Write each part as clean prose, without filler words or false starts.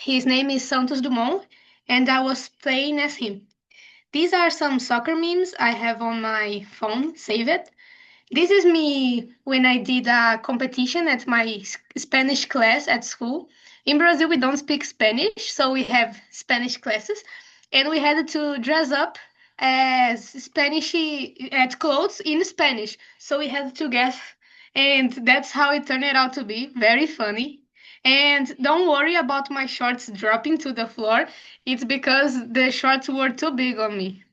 His name is Santos Dumont, and I was playing as him. These are some soccer memes I have on my phone, save it. This is me when I did a competition at my Spanish class at school. In Brazil, we don't speak Spanish, so we have Spanish classes, and we had to dress up as Spanish at clothes in Spanish. So we had to guess, and that's how it turned out to be. Very funny. And don't worry about my shorts dropping to the floor. It's because the shorts were too big on me.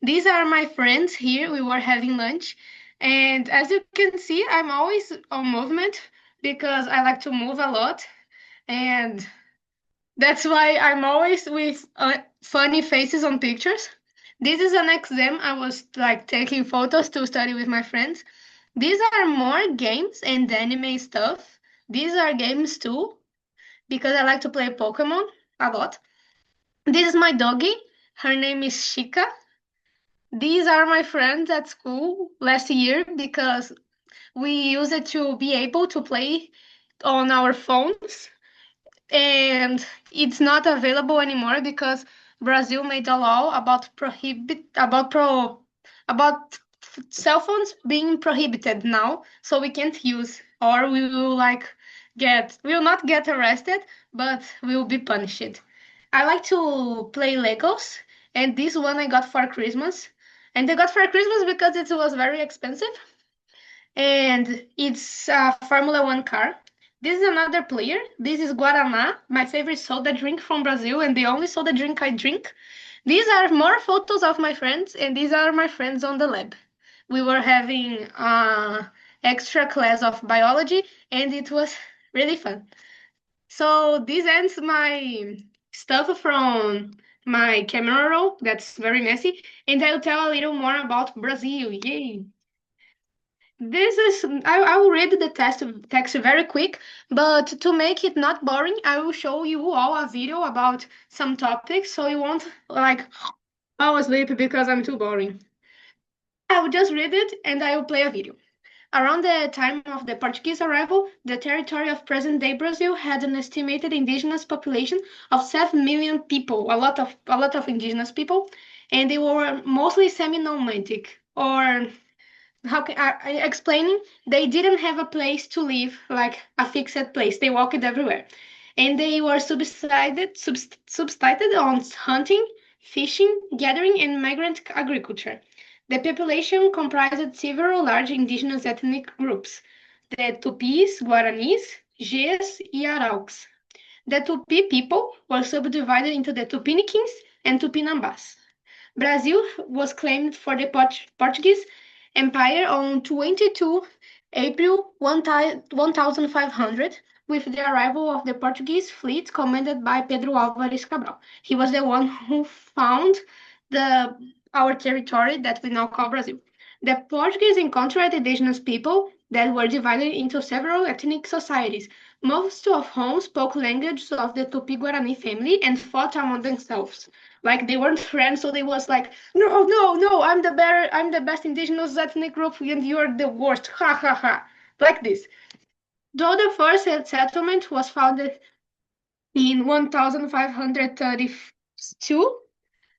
These are my friends here. We were having lunch. And as you can see, I'm always on movement because I like to move a lot. And that's why I'm always with funny faces on pictures. This is an exam. I was like taking photos to study with my friends. These are more games and anime stuff. These are games too because I like to play Pokemon a lot. This is my doggy. Her name is Shika. These are my friends at school last year because we use it to be able to play on our phones, and it's not available anymore because Brazil made a law about cell phones being prohibited now, so we can't use, or we will we will not get arrested, but we will be punished. I like to play Legos, and this one I got for Christmas. And I got for Christmas because it was very expensive, and it's a Formula One car. This is another player. This is Guaraná, my favorite soda drink from Brazil, and the only soda drink I drink. These are more photos of my friends, and these are my friends on the lab. We were having extra class of biology, and it was really fun. So this ends my stuff from my camera roll. That's very messy, and I'll tell a little more about Brazil. Yay! This is, I will read the text very quick, but to make it not boring, I will show you all a video about some topics so you won't fall asleep because I'm too boring. I will just read it and I will play a video. Around the time of the Portuguese arrival, the territory of present-day Brazil had an estimated indigenous population of 7 million people, a lot of indigenous people, and they were mostly semi-nomadic, or how can I explaining? They didn't have a place to live, like a fixed place. They walked everywhere, and they were subsisted on hunting, fishing, gathering, and migrant agriculture. The population comprised several large indigenous ethnic groups: the Tupis, Guaranis, Ges, and Araucas. The Tupi people were subdivided into the Tupiniquins and Tupinambás. Brazil was claimed for the Portuguese Empire on 22 April 1500 with the arrival of the Portuguese fleet commanded by Pedro Álvares Cabral. He was the one who found our territory that we now call Brazil. The Portuguese encountered indigenous people that were divided into several ethnic societies, most of whom spoke languages of the Tupi-Guarani family and fought among themselves. Like they weren't friends, so they was like, no, no, no, I'm the best indigenous ethnic group, and you're the worst. Ha ha ha. Like this. Though the first settlement was founded in 1532,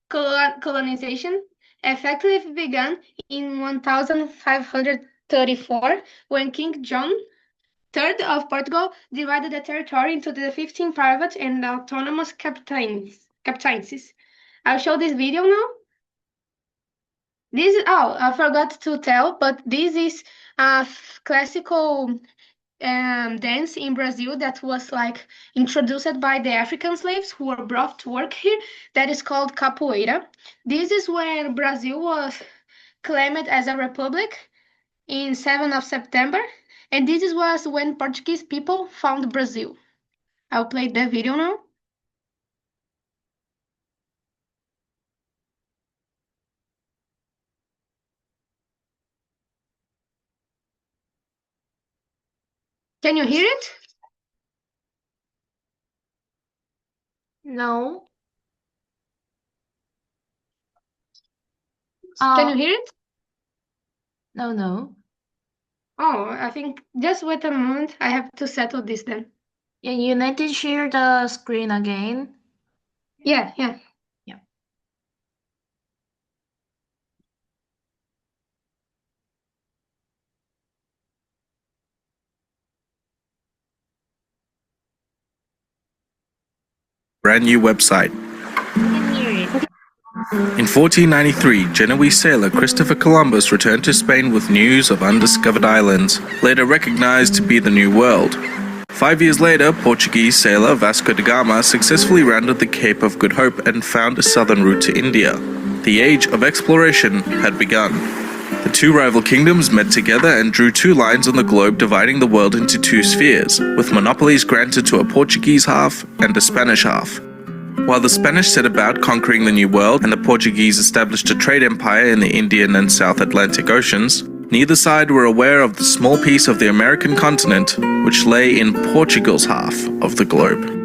colonization effectively began in 1534 when King John III of Portugal divided the territory into the 15 private and autonomous captaincies. I'll show this video now. I forgot to tell, but this is a classical dance in Brazil that was like introduced by the African slaves who were brought to work here. That is called capoeira. This is when Brazil was claimed as a republic in 7th of September, and this was when Portuguese people found Brazil. I'll play the video now. Can you hear it? No. Can you hear it? No, no. Oh, I think just wait a moment. I have to settle this then. Yeah, you need to share the screen again. Yeah. Yeah. Brand new website. Can hear it. In 1493, Genoese sailor Christopher Columbus returned to Spain with news of undiscovered islands, later recognized to be the New World. 5 years later, Portuguese sailor Vasco da Gama successfully rounded the Cape of Good Hope and found a southern route to India. The age of exploration had begun. The two rival kingdoms met together and drew two lines on the globe dividing the world into two spheres, with monopolies granted to a Portuguese half and a Spanish half. While the Spanish set about conquering the New World and the Portuguese established a trade empire in the Indian and South Atlantic Oceans, neither side were aware of the small piece of the American continent which lay in Portugal's half of the globe.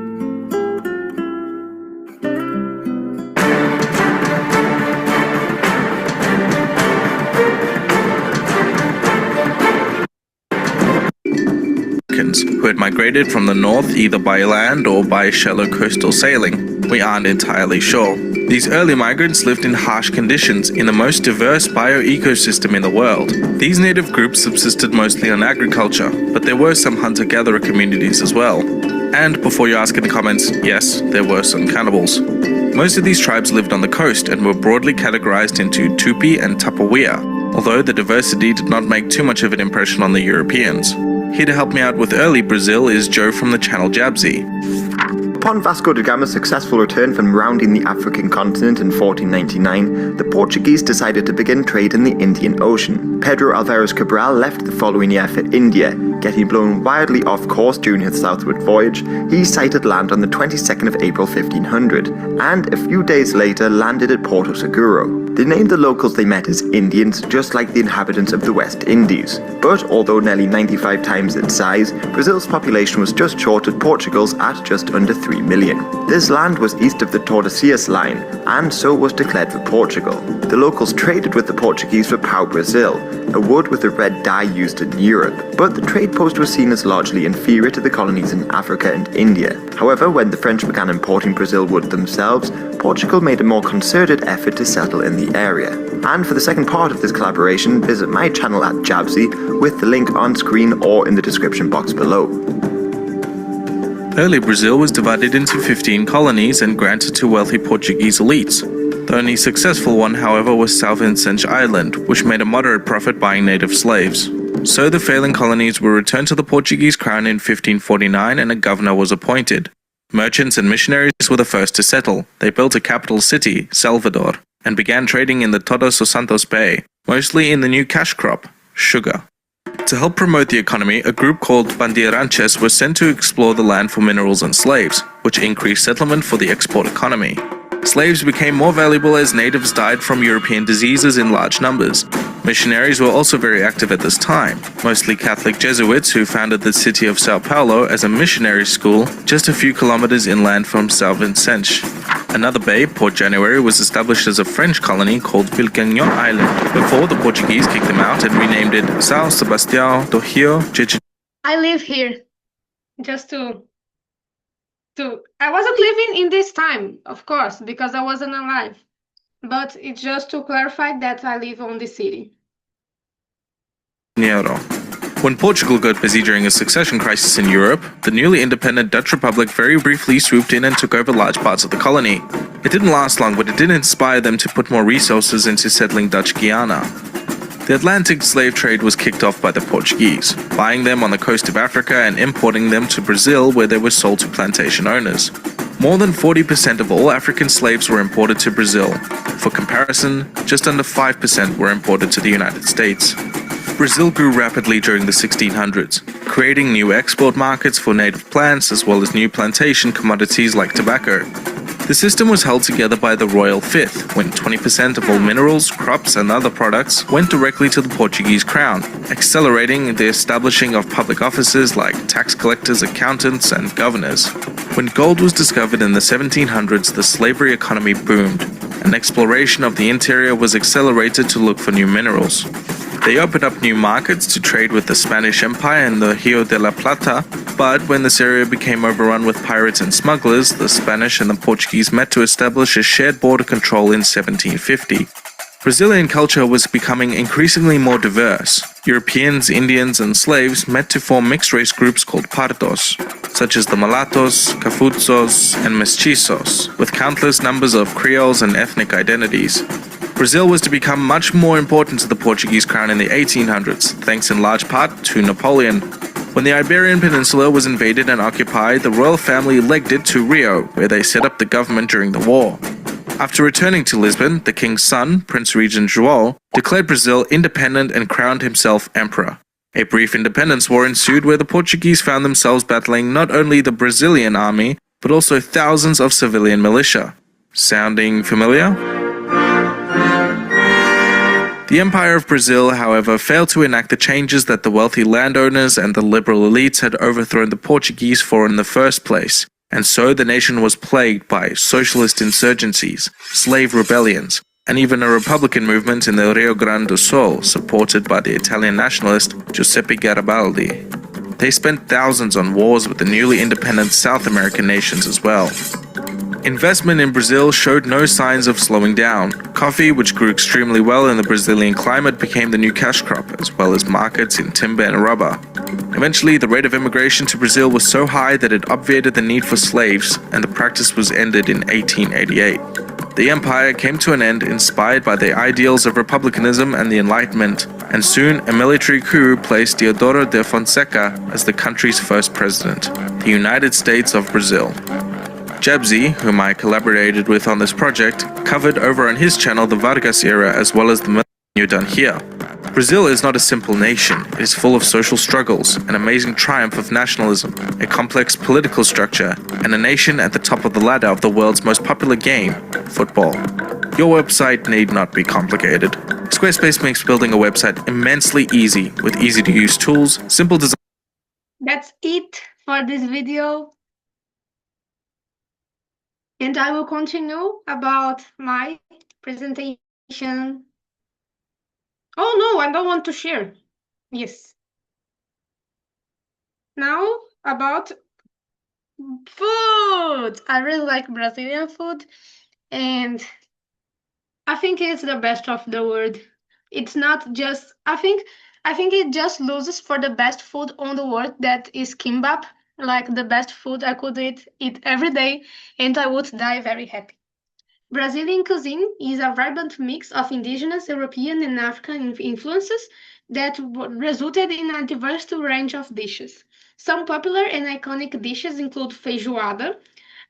Who had migrated from the north either by land or by shallow coastal sailing. We aren't entirely sure. These early migrants lived in harsh conditions in the most diverse bioecosystem in the world. These native groups subsisted mostly on agriculture, but there were some hunter-gatherer communities as well. And before you ask in the comments, yes, there were some cannibals. Most of these tribes lived on the coast and were broadly categorized into Tupi and Tapawea, although the diversity did not make too much of an impression on the Europeans. Here to help me out with early Brazil is Joe from the channel Jabsy. Upon Vasco da Gama's successful return from rounding the African continent in 1499, the Portuguese decided to begin trade in the Indian Ocean. Pedro Alvarez Cabral left the following year for India. Getting blown wildly off course during his southward voyage, he sighted land on the 22nd of April 1500, and a few days later landed at Porto Seguro. They named the locals they met as Indians, just like the inhabitants of the West Indies. But although nearly 95 times its size, Brazil's population was just short of Portugal's at just under 3 million. This land was east of the Tordesillas line, and so was declared for Portugal. The locals traded with the Portuguese for pau-brasil, a wood with a red dye used in Europe. But the trade post was seen as largely inferior to the colonies in Africa and India. However, when the French began importing Brazil wood themselves, Portugal made a more concerted effort to settle in the area. And for the second part of this collaboration, visit my channel at Jabsy with the link on screen or in the description box below. Early Brazil was divided into 15 colonies and granted to wealthy Portuguese elites. The only successful one, however, was São Vicente Island, which made a moderate profit buying native slaves. So the failing colonies were returned to the Portuguese crown in 1549 and a governor was appointed. Merchants and missionaries were the first to settle. They built a capital city, Salvador, and began trading in the Todos os Santos Bay, mostly in the new cash crop, sugar. To help promote the economy, a group called Bandeirantes was sent to explore the land for minerals and slaves, which increased settlement for the export economy. Slaves became more valuable as natives died from European diseases in large numbers. Missionaries were also very active at this time, mostly Catholic Jesuits who founded the city of Sao Paulo as a missionary school just a few kilometers inland from São Vicente. Another bay, Port January, was established as a French colony called Vilcanhon Island, before the Portuguese kicked them out and renamed it São Sebastião do Rio de I live here just to I wasn't living in this time, of course, because I wasn't alive. But it's just to clarify that I live on the city. Janeiro. When Portugal got busy during a succession crisis in Europe, the newly independent Dutch Republic very briefly swooped in and took over large parts of the colony. It didn't last long, but it did inspire them to put more resources into settling Dutch Guiana. The Atlantic slave trade was kicked off by the Portuguese, buying them on the coast of Africa and importing them to Brazil, where they were sold to plantation owners. More than 40% of all African slaves were imported to Brazil. For comparison, just under 5% were imported to the United States. Brazil grew rapidly during the 1600s, creating new export markets for native plants as well as new plantation commodities like tobacco. The system was held together by the Royal Fifth, when 20% of all minerals, crops and other products went directly to the Portuguese crown, accelerating the establishing of public offices like tax collectors, accountants and governors. When gold was discovered in the 1700s, the slavery economy boomed, and exploration of the interior was accelerated to look for new minerals. They opened up new markets to trade with the Spanish Empire in the Rio de la Plata, but when this area became overrun with pirates and smugglers, the Spanish and the Portuguese met to establish a shared border control in 1750. Brazilian culture was becoming increasingly more diverse. Europeans, Indians, and slaves met to form mixed-race groups called pardos, such as the mulattos, cafuzos, and mestizos, with countless numbers of Creoles and ethnic identities. Brazil was to become much more important to the Portuguese crown in the 1800s, thanks in large part to Napoleon. When the Iberian Peninsula was invaded and occupied, the royal family legged it to Rio, where they set up the government during the war. After returning to Lisbon, the king's son, Prince Regent João, declared Brazil independent and crowned himself emperor. A brief independence war ensued where the Portuguese found themselves battling not only the Brazilian army, but also thousands of civilian militia. Sounding familiar? The Empire of Brazil, however, failed to enact the changes that the wealthy landowners and the liberal elites had overthrown the Portuguese for in the first place. And so the nation was plagued by socialist insurgencies, slave rebellions, and even a republican movement in the Rio Grande do Sul, supported by the Italian nationalist Giuseppe Garibaldi. They spent thousands on wars with the newly independent South American nations as well. Investment in Brazil showed no signs of slowing down. Coffee, which grew extremely well in the Brazilian climate, became the new cash crop, as well as markets in timber and rubber. Eventually, the rate of immigration to Brazil was so high that it obviated the need for slaves, and the practice was ended in 1888. The empire came to an end inspired by the ideals of republicanism and the Enlightenment, and soon a military coup placed Deodoro de Fonseca as the country's first president, the United States of Brazil. Jabzi, whom I collaborated with on this project, covered over on his channel the Vargas era as well as the millennium done here. Brazil is not a simple nation. It is full of social struggles, an amazing triumph of nationalism, a complex political structure, and a nation at the top of the ladder of the world's most popular game, football. Your website need not be complicated. Squarespace makes building a website immensely easy with easy-to-use tools, simple design. That's it for this video. And I will continue about my presentation. Oh no, I don't want to share. Yes. Now about food. I really like Brazilian food, and I think it's the best of the world. It's not just, I think it just loses for the best food on the world, that is kimbap. Like the best food I could eat every day, and I would die very happy. Brazilian cuisine is a vibrant mix of indigenous, European, and African influences that resulted in a diverse range of dishes. Some popular and iconic dishes include feijoada,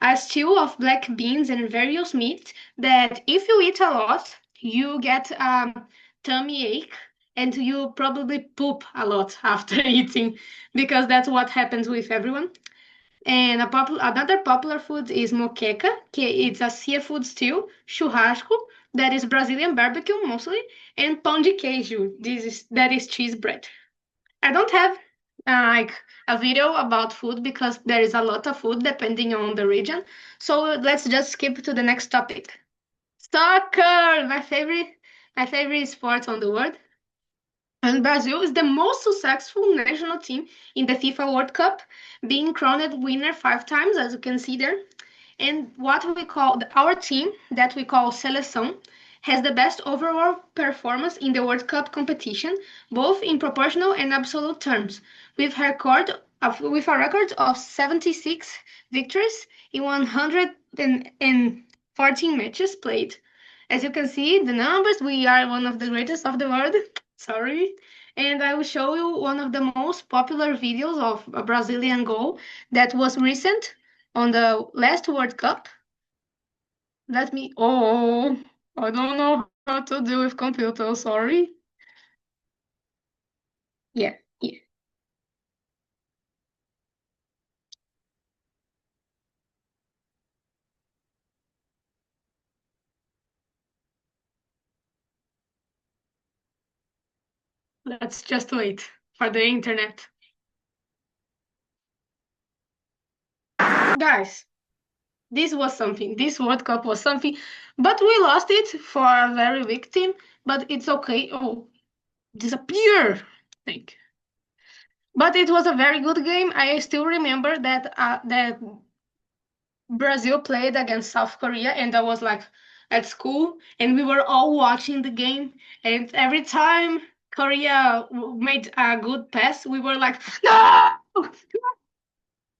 a stew of black beans and various meats that if you eat a lot, you get a tummy ache and you probably poop a lot after eating, because that's what happens with everyone. And another popular food is moqueca, it's a seafood stew, churrasco, that is Brazilian barbecue mostly, and pão de queijo, that is cheese bread. I don't have like a video about food because there is a lot of food depending on the region. So let's just skip to the next topic. Soccer, my favorite sport on the world. And Brazil is the most successful national team in the FIFA World Cup, being crowned winner 5 times, as you can see there. And what we call our team, that we call Seleção, has the best overall performance in the World Cup competition, both in proportional and absolute terms, with a record of 76 victories in 114 matches played. As you can see, the numbers, we are one of the greatest of the world. Sorry. And I will show you one of the most popular videos of a Brazilian goal that was recent on the last World Cup. I don't know how to do with computer, sorry. Yeah. Let's just wait for the internet. Guys, this was something. This World Cup was something, but we lost it for a very weak team, but it's okay. Oh, disappear thing. But it was a very good game. I still remember that Brazil played against South Korea, and I was like at school, and we were all watching the game. And every time Korea made a good pass, we were like, no,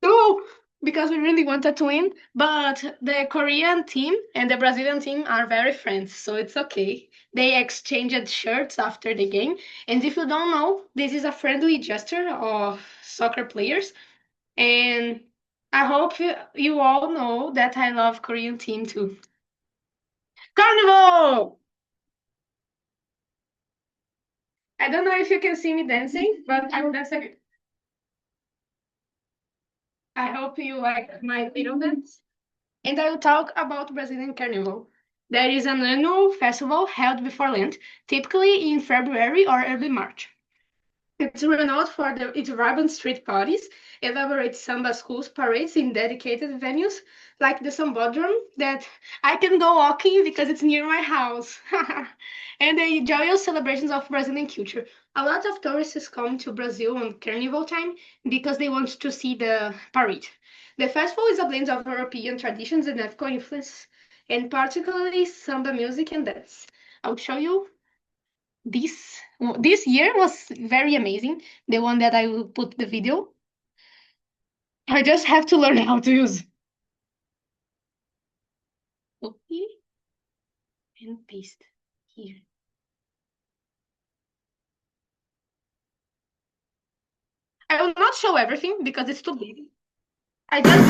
no, because we really wanted to win. But the Korean team and the Brazilian team are very friends, so it's okay. They exchanged shirts after the game. And if you don't know, this is a friendly gesture of soccer players. And I hope you all know that I love Korean team too. Carnival! I don't know if you can see me dancing, but I will dance again. I hope you like my little dance. And I will talk about Brazilian Carnival. There is an annual festival held before Lent, typically in February or early March. It's renowned for its vibrant street parties, elaborate samba schools, parades in dedicated venues, like the Sambodrome that I can go walking because it's near my house, and the joyous celebrations of Brazilian culture. A lot of tourists come to Brazil on Carnival time because they want to see the parade. The festival is a blend of European traditions and African influence, and particularly samba music and dance. I'll show you this year was very amazing. The one that I will put the video. I just have to learn how to use. Copy and paste here. I will not show everything because it's too big. I just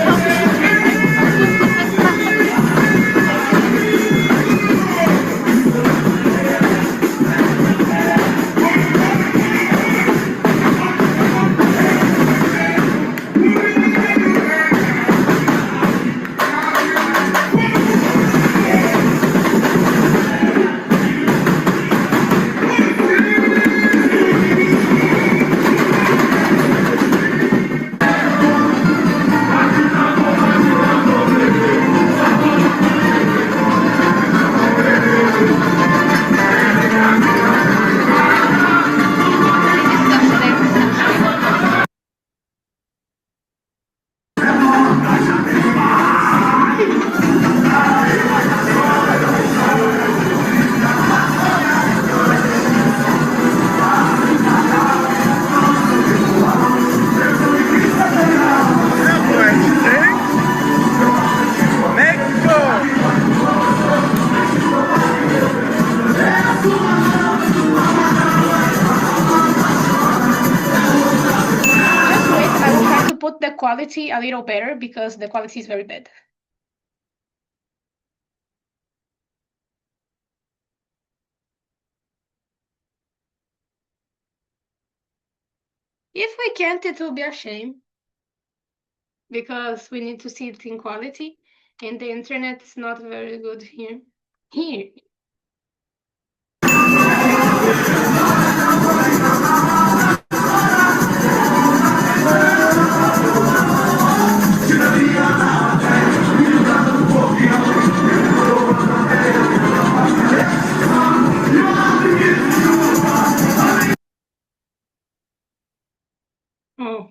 quality a little better because the quality is very bad. If we can't, it will be a shame because we need to see it in quality and the internet is not very good here. Here. Oh.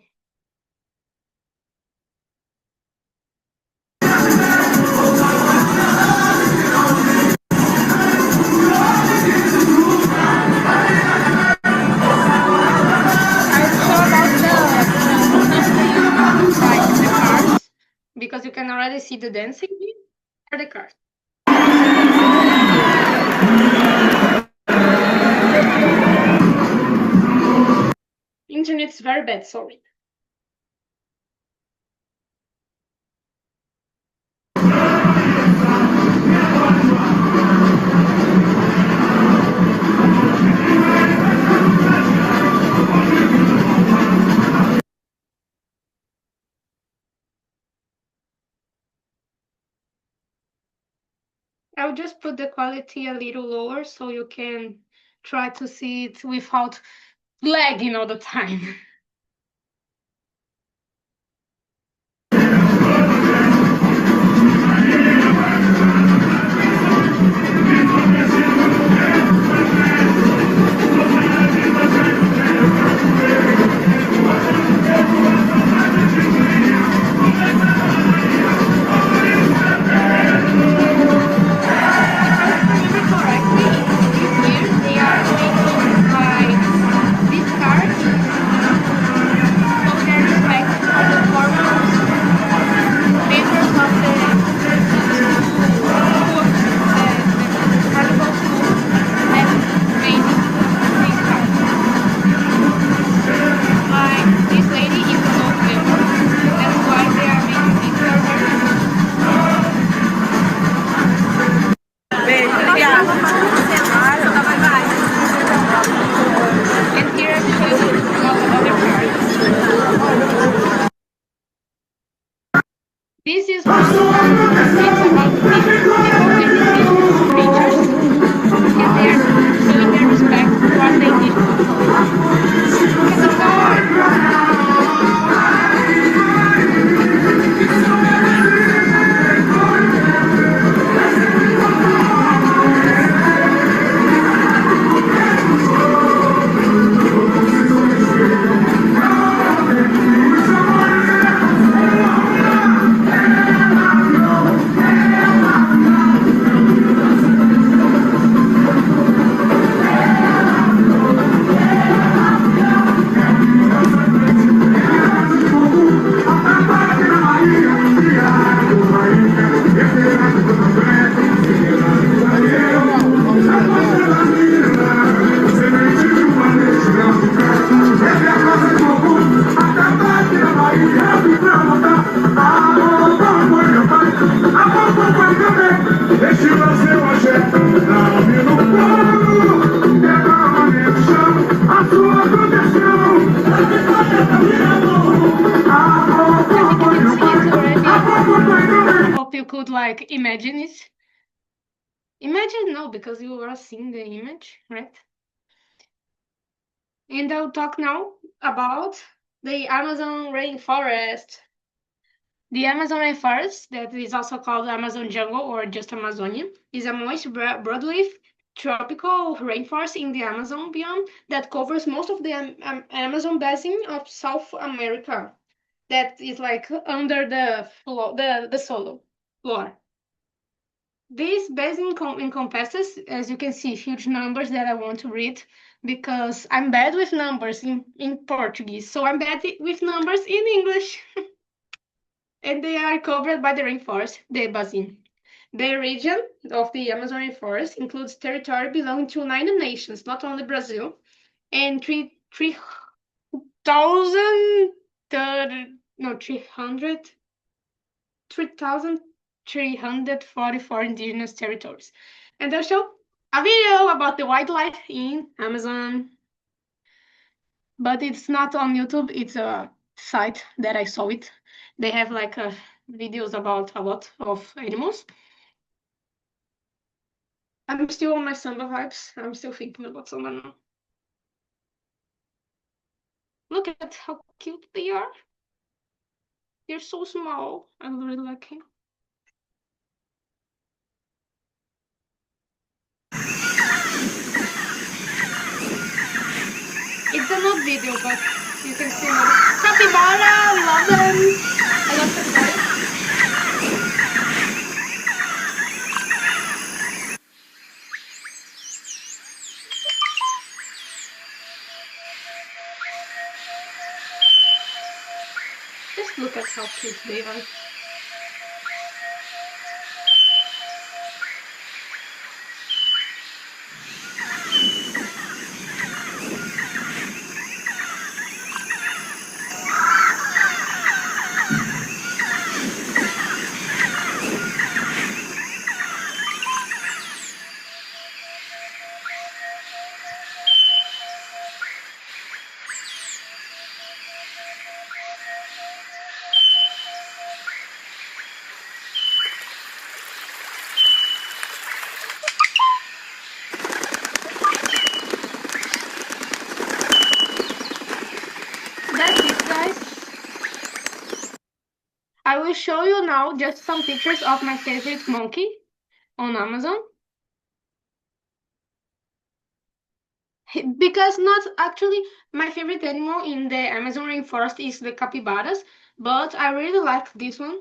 Because you can already see the dancing or the cards. Internet's very bad, sorry. I'll just put the quality a little lower so you can try to see it without lagging all the time. This is one it's about indigenous creatures, and they are showing their respect towards the indigenous culture. Look at the car! Hope you could like imagine it. Imagine no, because you are seeing the image, right? And I'll talk now about the Amazon rainforest. The Amazon rainforest, that is also called Amazon jungle or just Amazonia, is a moist broadleaf tropical rainforest in the Amazon biome that covers most of the Amazon basin of South America. That is like under the soil floor. This basin encompasses, as you can see, huge numbers that I want to read because I'm bad with numbers in Portuguese, so I'm bad with numbers in English. And they are covered by the rainforest, the basin. The region of the Amazon rainforest includes territory belonging to 9 nations, not only Brazil, and 3,344 indigenous territories. And I'll show a video about the wildlife in Amazon. But it's not on YouTube, it's a site that I saw it. They have like videos about a lot of animals. I'm still on my samba vibes. I'm still thinking about samba now. Look at how cute they are. They're so small. I really like him. It's an old video, but you can see more. Capybara, we love them. I love capybara. Just look at how cute they are. That's it, guys. I will show you now just some pictures of my favorite monkey on Amazon. Because not actually my favorite animal in the Amazon rainforest is the capybaras, but I really like this one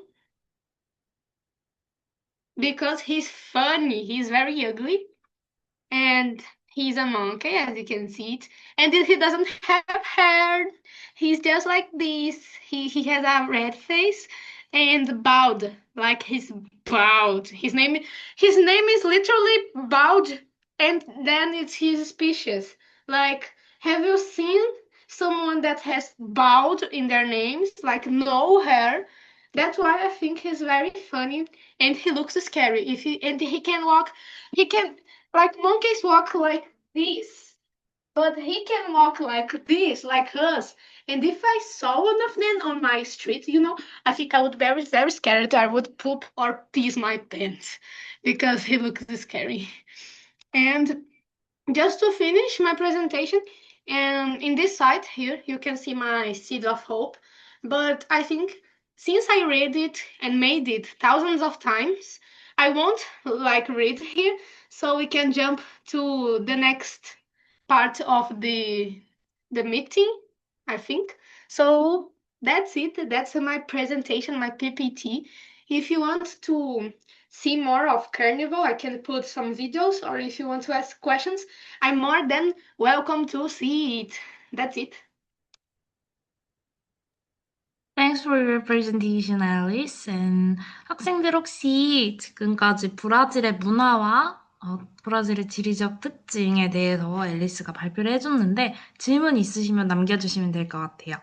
because he's funny. He's very ugly, and he's a monkey, as you can see it. And he doesn't have hair. He's just like this. He has a red face and bald, like he's bald. His name is literally bald, and then it's his species. Like, have you seen someone that has bald in their names, like no hair? That's why I think he's very funny, and he looks scary. He can walk, he can like monkeys walk like this, but he can walk like this, like us, And if I saw one of them on my street, I think I would be very, very scared. I would poop or piss my pants because he looks scary. And just to finish my presentation, and in this site here, you can see my seed of hope. But I think since I read it and made it thousands of times, I won't read here, so we can jump to the next part of the meeting, I think. So that's it. That's my presentation, my PPT. If you want to see more of Carnival, I can put some videos, or if you want to ask questions, I'm more than welcome to see it. That's it. Thanks for your presentation, Alice. And 학생들 혹시 지금까지 브라질의 문화와 브라질의 지리적 특징에 대해서 앨리스가 발표를 해줬는데 질문 있으시면 남겨주시면 될 것 같아요.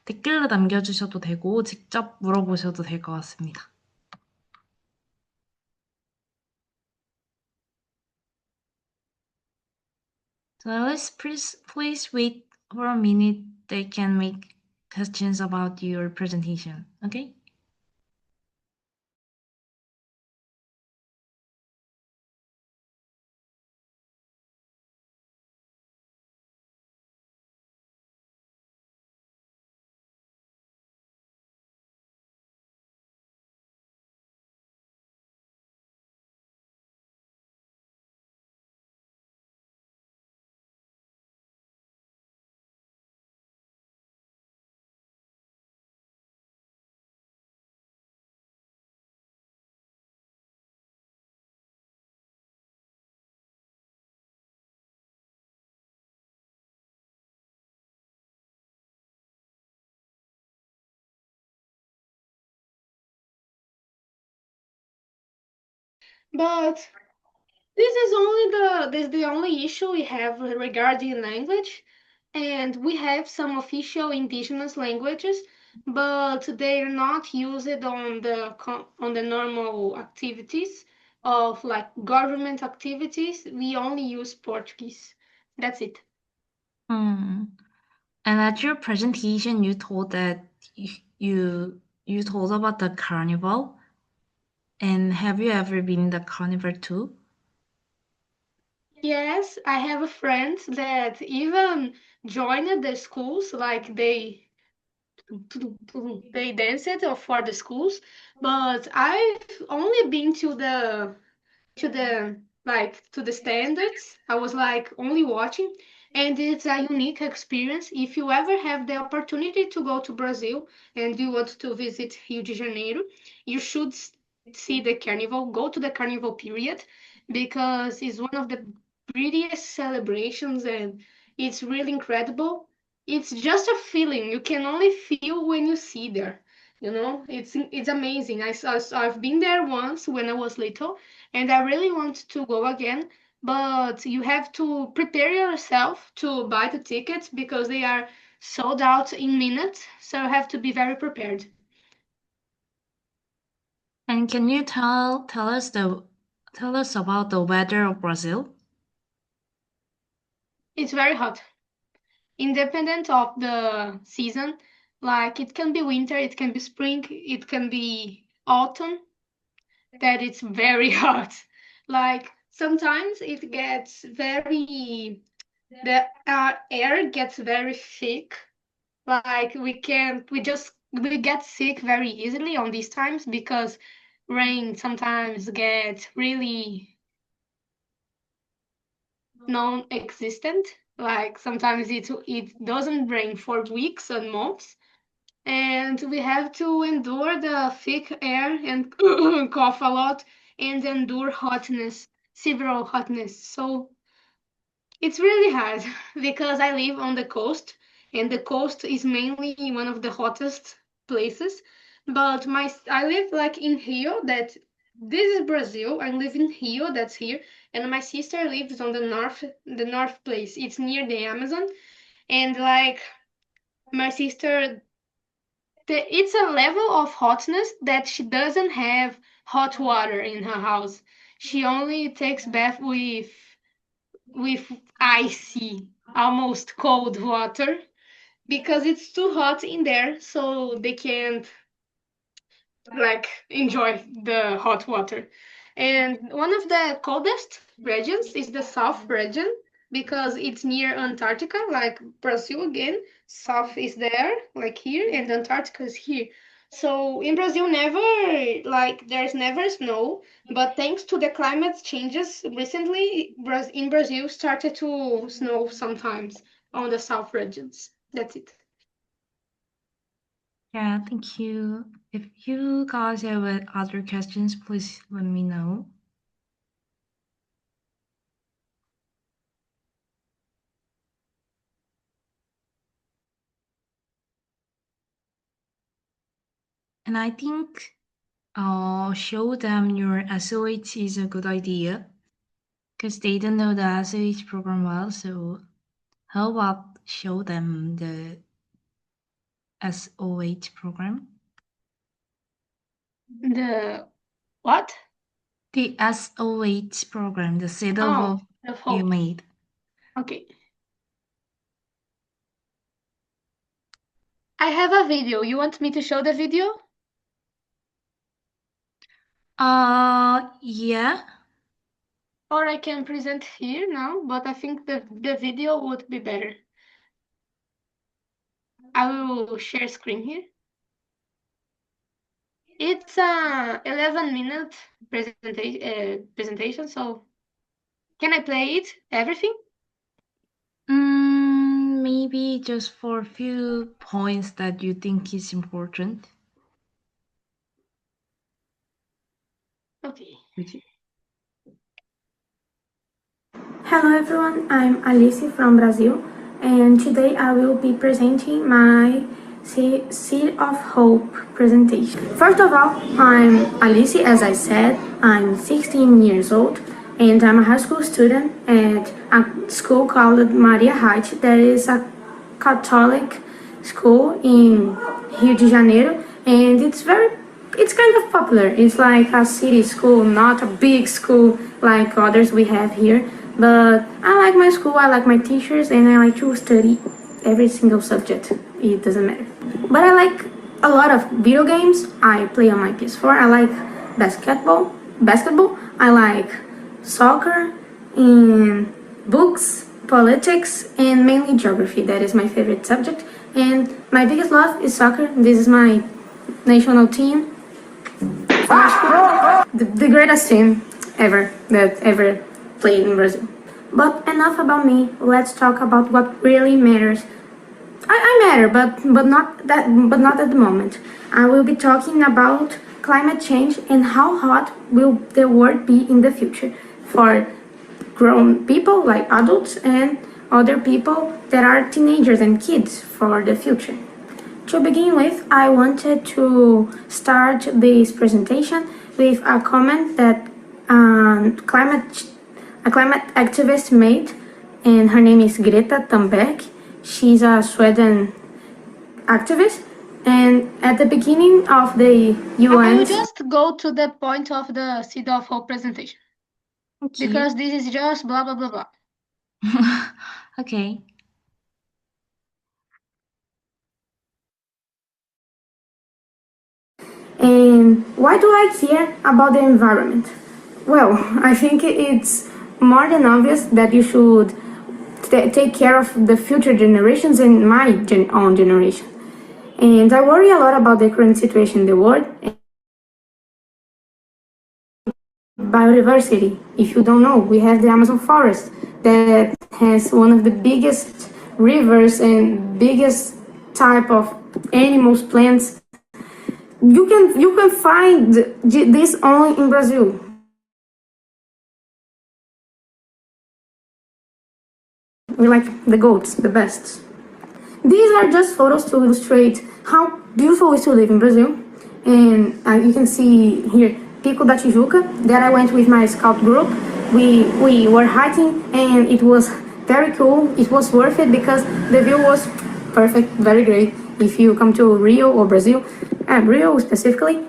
댓글로 남겨주셔도 되고 직접 물어보셔도 될 것 같습니다. So Alice, please wait for a minute. They can make questions about your presentation, okay? But this is the only issue we have regarding language, and we have some official indigenous languages, but they're not used on the normal activities of government activities. We only use Portuguese. That's it. And at your presentation, you told that you told about the carnival. And have you ever been the carnival too? Yes, I have friends that even joined the schools, they danced for the schools, but I've only been to the standards. I was only watching, and it's a unique experience. If you ever have the opportunity to go to Brazil and you want to visit Rio de Janeiro, you should see the carnival, go to the carnival period, because it's one of the prettiest celebrations and it's really incredible. It's just a feeling you can only feel when you see there. It's amazing. I've been there once when I was little, and I really want to go again. But you have to prepare yourself to buy the tickets because they are sold out in minutes. So you have to be very prepared. And can you tell us about the weather of Brazil? It's very hot. Independent of the season, it can be winter, it can be spring, it can be autumn, that it's very hot. Sometimes it gets the air gets very thick. We get sick very easily on these times because rain sometimes gets really non-existent. Sometimes it doesn't rain for weeks and months, and we have to endure the thick air and cough a lot and endure hotness, several hotness. So it's really hard because I live on the coast, and the coast is mainly one of the hottest places. But I live in Rio. That this is Brazil. I live in Rio. That's here, and my sister lives on the north place. It's near the Amazon, and my sister, it's a level of hotness that she doesn't have hot water in her house. She only takes bath with icy, almost cold water. because it's too hot in there, so they can't like enjoy the hot water. And one of the coldest regions is the South region because it's near Antarctica, like Brazil again. South is there, like here, and Antarctica is here. So in Brazil, there's never snow, but thanks to the climate changes recently, in Brazil started to snow sometimes on the South regions. That's it. Yeah, thank you. If you guys have other questions, please let me know. And I think show them your SOH is a good idea because they don't know the SOH program well. So how about show them the SOH program? The what? The SOH program, the set Oh, of the you whole. made. Okay. I have a video. You want me to show the video? Yeah. Or I can present here now, but I think the video would be better. I will share screen here. It's a 11-minute presentation, so can I play it? Everything? Maybe just for a few points that you think is important. Okay. Hello everyone, I'm Alice from Brazil, and today I will be presenting my Seed of Hope presentation. First of all, I'm Alice, as I said. I'm 16 years old, and I'm a high school student at a school called Maria Height, that is a Catholic school in Rio de Janeiro, and it's kind of popular. It's like a city school, not a big school like others we have here. But I like my school, I like my teachers, and I like to study every single subject. It doesn't matter. But I like a lot of video games. I play on my PS4. I like basketball. I like soccer, and books, politics, and mainly geography. That is my favorite subject. And my biggest love is soccer. This is my national team. The greatest team ever played in Brazil. But enough about me. Let's talk about what really matters. I matter, but not at the moment. I will be talking about climate change and how hot will the world be in the future for grown people like adults and other people that are teenagers and kids for the future. To begin with, I wanted to start this presentation with a comment that a climate activist made, and her name is Greta Thunberg. She's a Sweden activist, and at the beginning of the UN... I will just go to the point of the Seed of Hope presentation. Okay. Because this is just blah, blah, blah, blah. Okay. And why do I care about the environment? Well, I think it's more than obvious that you should take care of the future generations and my own generation. And I worry a lot about the current situation in the world. Biodiversity. If you don't know, we have the Amazon forest that has one of the biggest rivers and biggest type of animals, plants. You can find this only in Brazil. We like the goats, the best. These are just photos to illustrate how beautiful it is to live in Brazil. And you can see here Pico da Tijuca, that I went with my scout group. We were hiking and it was very cool. It was worth it because the view was perfect, very great. If you come to Rio or Brazil, Rio specifically,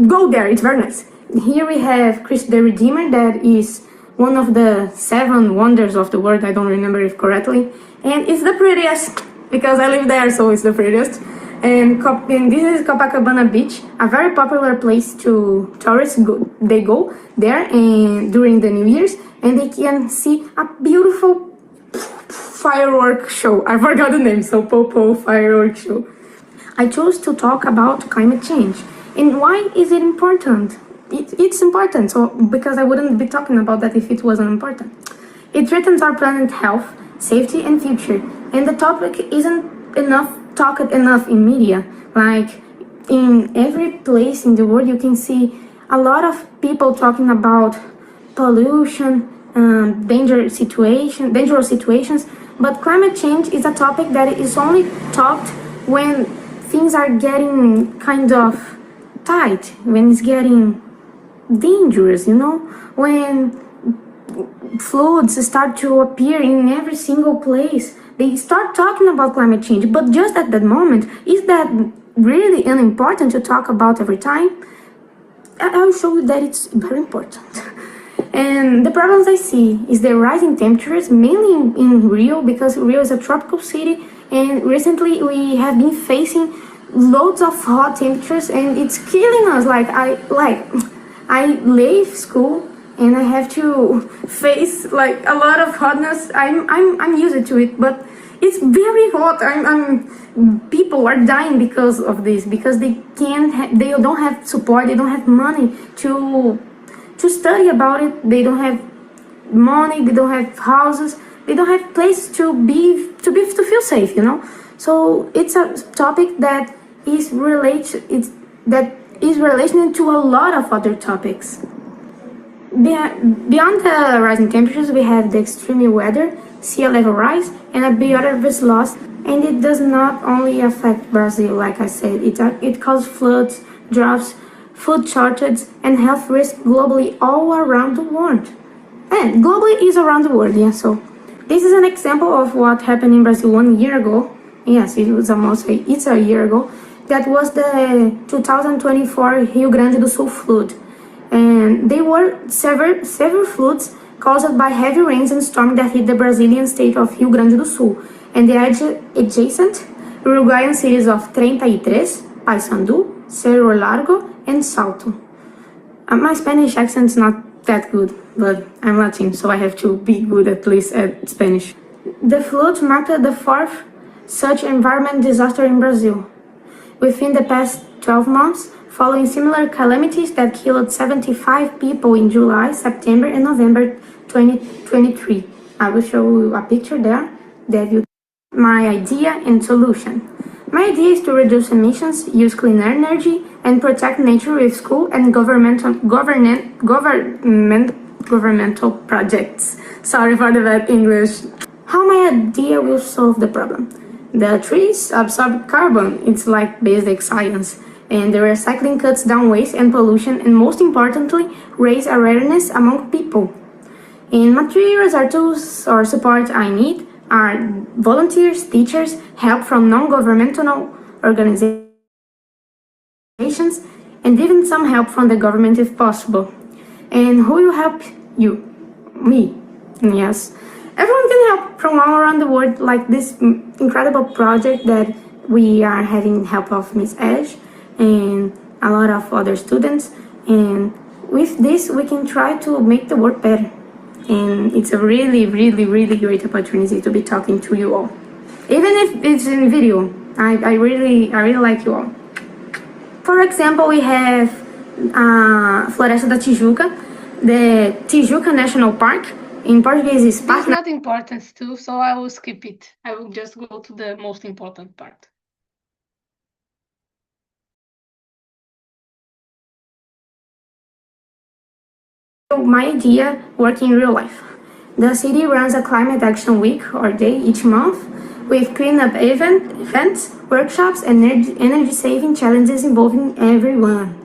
go there, it's very nice. Here we have Christ the Redeemer, that is one of the 7 wonders of the world. I don't remember it correctly. And it's the prettiest because I live there, so it's the prettiest. And this is Copacabana Beach, a very popular place to tourists they go there and during the New Year's, and they can see a beautiful firework show. I forgot the name, so Popo firework show. I chose to talk about climate change. And why is it important? It's important, so because I wouldn't be talking about that if it wasn't important. It threatens our planet's health, safety, and future. And the topic isn't talked enough in media. Like in every place in the world, you can see a lot of people talking about pollution, dangerous situations. But climate change is a topic that is only talked when things are getting kind of tight, when it's getting dangerous, when floods start to appear in every single place. They start talking about climate change, but just at that moment, is that really unimportant to talk about every time? I'll show you that it's very important. And the problems I see is the rising temperatures, mainly in Rio, because Rio is a tropical city, and recently we have been facing loads of hot temperatures, and it's killing us. I leave school and I have to face like a lot of hotness. I'm used to it, but it's very hot. People are dying because of this, because they don't have support, they don't have money to study about it. They don't have money, they don't have houses, they don't have places to feel safe, So it's a topic that is related to a lot of other topics. Beyond the rising temperatures, we have the extreme weather, sea level rise, and a biodiversity loss. And it does not only affect Brazil, like I said, it causes floods, droughts, food shortages, and health risks globally all around the world. And globally is around the world, yeah. So this is an example of what happened in Brazil 1 year ago. Yes, it's a year ago. That was the 2024 Rio Grande do Sul flood. And they were several floods caused by heavy rains and storms that hit the Brazilian state of Rio Grande do Sul and the adjacent Uruguayan cities of 33, Paysandu, Cerro Largo, and Salto. My Spanish accent's not that good, but I'm Latin, so I have to be good at least at Spanish. The flood marked the fourth such environmental disaster in Brazil. Within the past 12 months, following similar calamities that killed 75 people in July, September, and November 2023. I will show you a picture there that you. My idea and solution. My idea is to reduce emissions, use cleaner energy, and protect nature with school and governmental projects. Sorry for the bad English. How my idea will solve the problem. The trees absorb carbon, it's like basic science. And the recycling cuts down waste and pollution, and most importantly, raise awareness among people. And materials or tools or support I need are volunteers, teachers, help from non-governmental organizations, and even some help from the government if possible. And who will help you? Me. Yes. Everyone can help from all around the world, like this incredible project that we are having help of Miss Edge and a lot of other students. And with this, we can try to make the world better. And it's a really, really, really great opportunity to be talking to you all. Even if it's in video, I really like you all. For example, we have Floresta da Tijuca, the Tijuca National Park. In Portuguese is It's not important too, so I will skip it. I will just go to the most important part. My idea working in real life. The city runs a climate action week or day each month with cleanup events, workshops, and energy saving challenges involving everyone.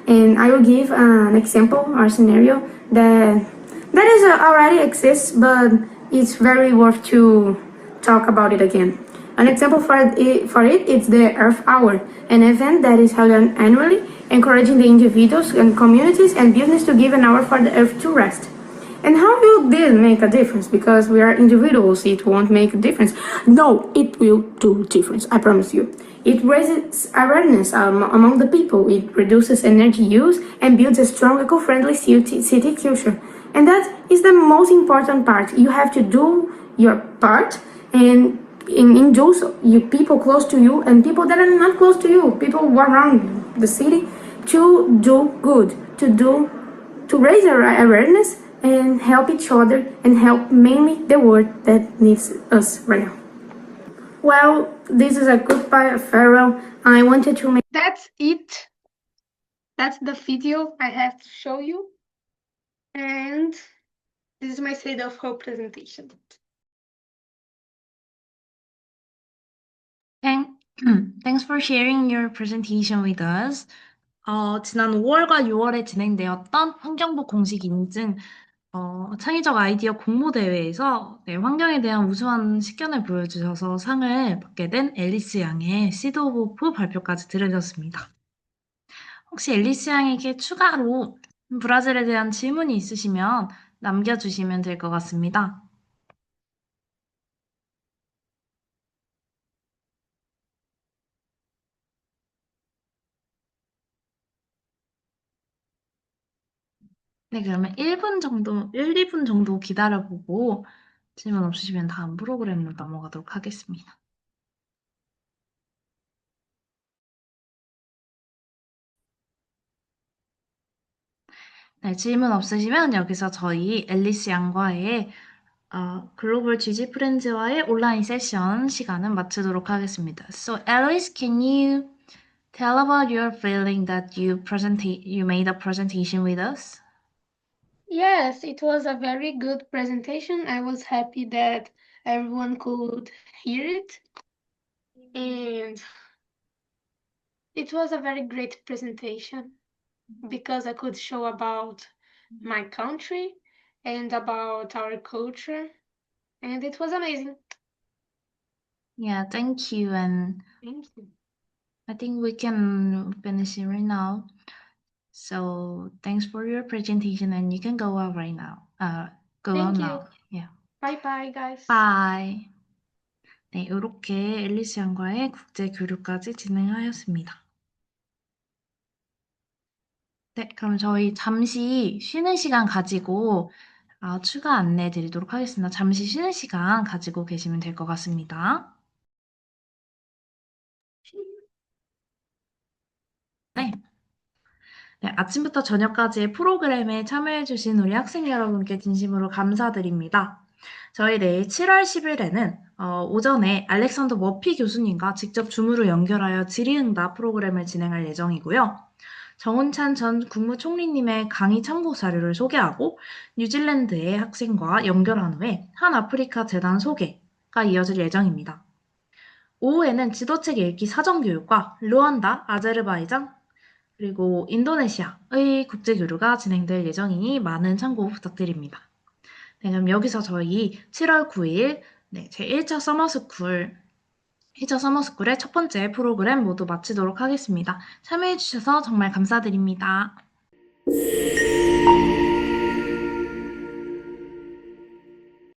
And I will give an example or scenario that already exists, but it's very worth to talk about it again. An example for it is the Earth Hour, an event that is held annually, encouraging the individuals and communities and business to give an hour for the Earth to rest. And how will this make a difference? Because we are individuals, it won't make a difference. No, it will do difference, I promise you. It raises awareness among the people, it reduces energy use, and builds a strong eco-friendly city culture. And that is the most important part. You have to do your part, and in do so, you people close to you and people that are not close to you, people around the city, to do good, to raise awareness and help each other and help mainly the world that needs us right now. Well, this is a goodbye farewell. I wanted to make. That's it. That's the video I have to show you. And this is my state of hope presentation. Thanks for sharing your presentation with us. 지난 5월과 6월에 진행되었던 환경부 공식 인증 창의적 아이디어 공모대회에서 환경에 대한 우수한 식견을 보여주셔서 상을 받게 된 앨리스 양의 시드 오브 호프 발표까지 들으셨습니다. 혹시 앨리스 양에게 추가로 브라질에 대한 질문이 있으시면 남겨주시면 될 것 같습니다. 네, 그러면 1분 정도, 2분 정도 기다려보고 질문 없으시면 다음 프로그램으로 넘어가도록 하겠습니다. 네, 질문 없으시면 여기서 저희 앨리스 양과의 글로벌 GG 프렌즈와의 온라인 세션 시간은 마치도록 하겠습니다. So, Alice, can you tell about your feeling that you made a presentation with us? Yes, it was a very good presentation. I was happy that everyone could hear it. And it was a very great presentation because I could show about my country and about our culture. And it was amazing. Yeah, thank you. And Thank you. I think we can finish it right now. So thanks for your presentation, and you can go out right now. Go Thank out you. now. Yeah. Bye bye, guys. Bye. 네, 이렇게 앨리시 양과의 국제 교류까지 진행하였습니다. 네, 그럼 저희 잠시 쉬는 시간 가지고 추가 안내 드리도록 하겠습니다. 잠시 쉬는 시간 가지고 계시면 될 것 같습니다. 네. 네, 아침부터 저녁까지의 프로그램에 참여해주신 우리 학생 여러분께 진심으로 감사드립니다. 저희 내일 7월 10일에는 오전에 알렉산더 머피 교수님과 직접 줌으로 연결하여 질의응답 프로그램을 진행할 예정이고요. 정운찬 전 국무총리님의 강의 참고 자료를 소개하고 뉴질랜드의 학생과 연결한 후에 한 아프리카 재단 소개가 이어질 예정입니다. 오후에는 지도책 읽기 사전교육과 루안다, 아제르바이잔, 그리고 인도네시아의 국제교류가 진행될 예정이니 많은 참고 부탁드립니다. 네, 그럼 여기서 저희 7월 9일 제 1차 서머스쿨의 첫 번째 프로그램 모두 마치도록 하겠습니다. 참여해주셔서 정말 감사드립니다.